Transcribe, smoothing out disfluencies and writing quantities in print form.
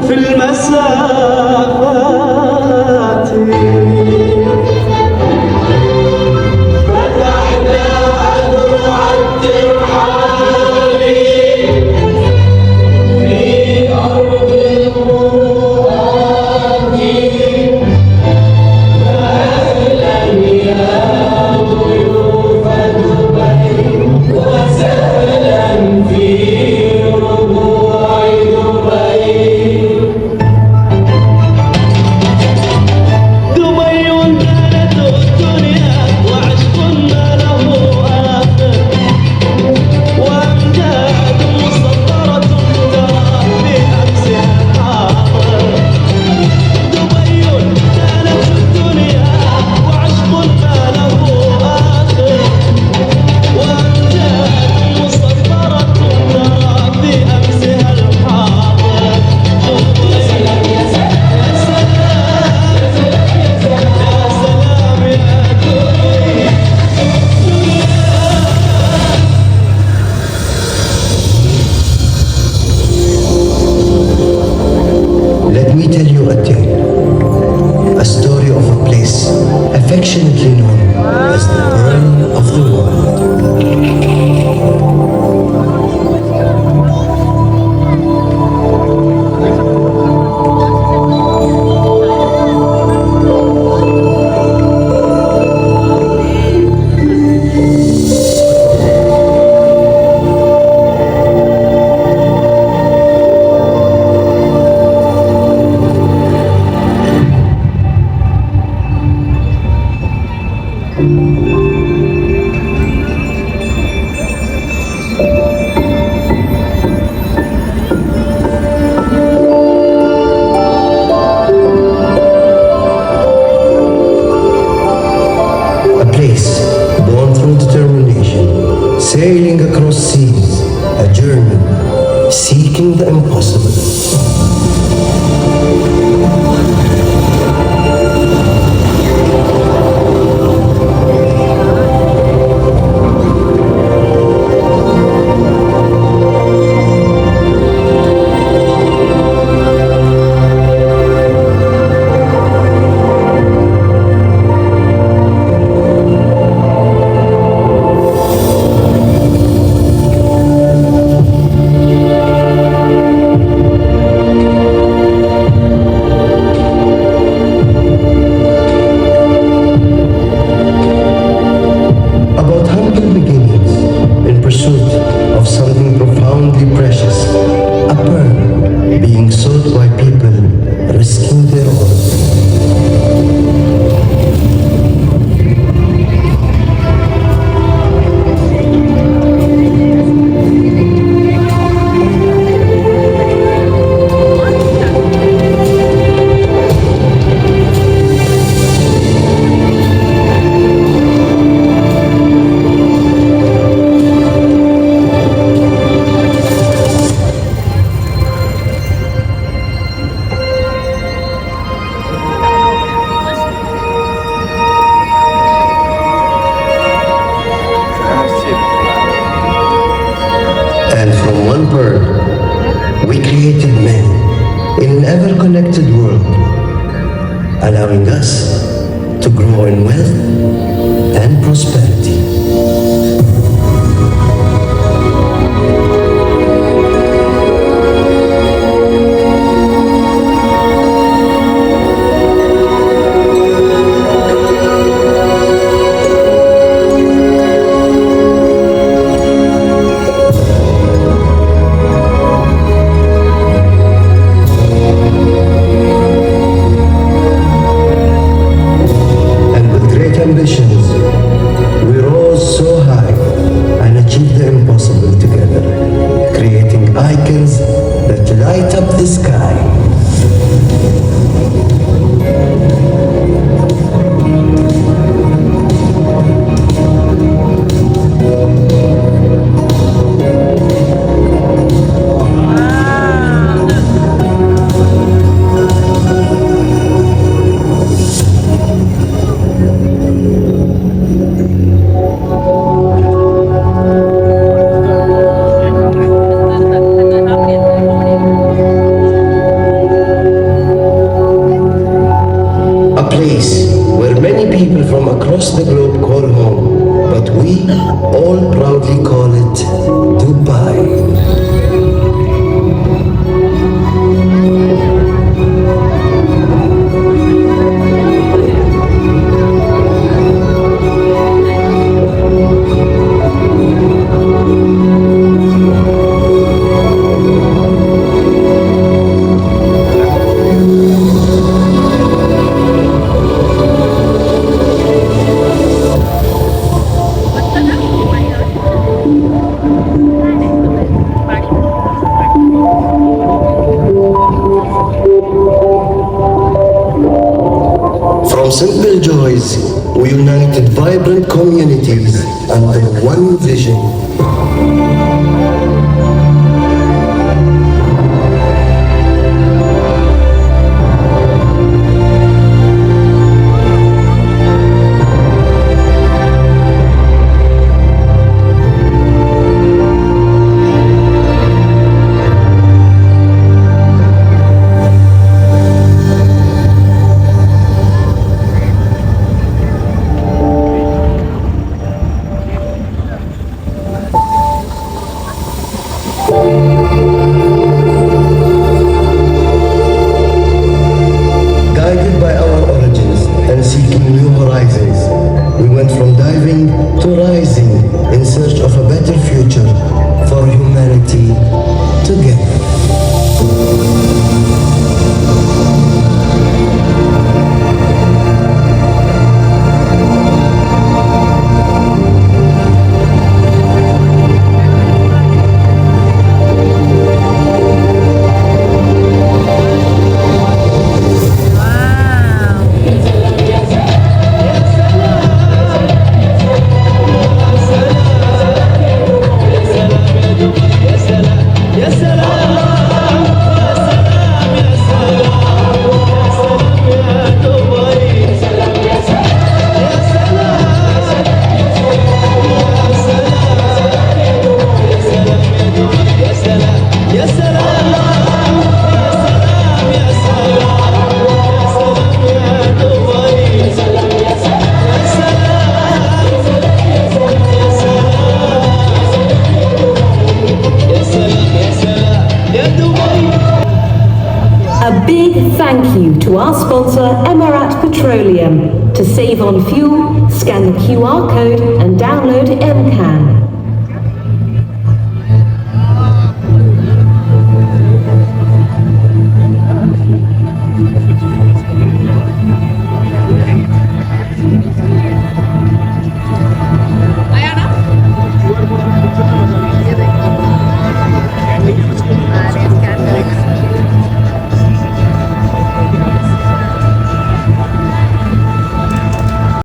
في المسافات فتحنا أذرع الترحال في أرض المروءات فأهلا يا ضيوف دبي وسهلا في ربوع دبي كانت الدنيا وعشق ما له آخر وأمجاد مسطرة ترى في أمسها حاضر دبي كانت الدنيا وعشق ما له آخر وأمجاد مسطرة ترى في أمسها الحاضر يا سلام يا سلام يا Let me tell you a tale, a story of a place affectionately known as the Pearl of the World. A place born through determination, sailing across seas, a journey seeking the impossible. About humble beginnings in pursuit of something profoundly precious, a pearl being sought by people risking their all. And from one pearl, we created men in an ever-connected world, allowing us to grow in wealth and prosperity. And with great ambitions, we rose so high and achieved the impossible together, creating icons that light up the sky. From simple joys, we united vibrant communities under one vision. Guided by our origins and seeking new horizons, we went from diving to rising in search of a better future for humanity together. A big thank you to our sponsor Emirat Petroleum. To save on fuel, scan the QR code and download MCAT.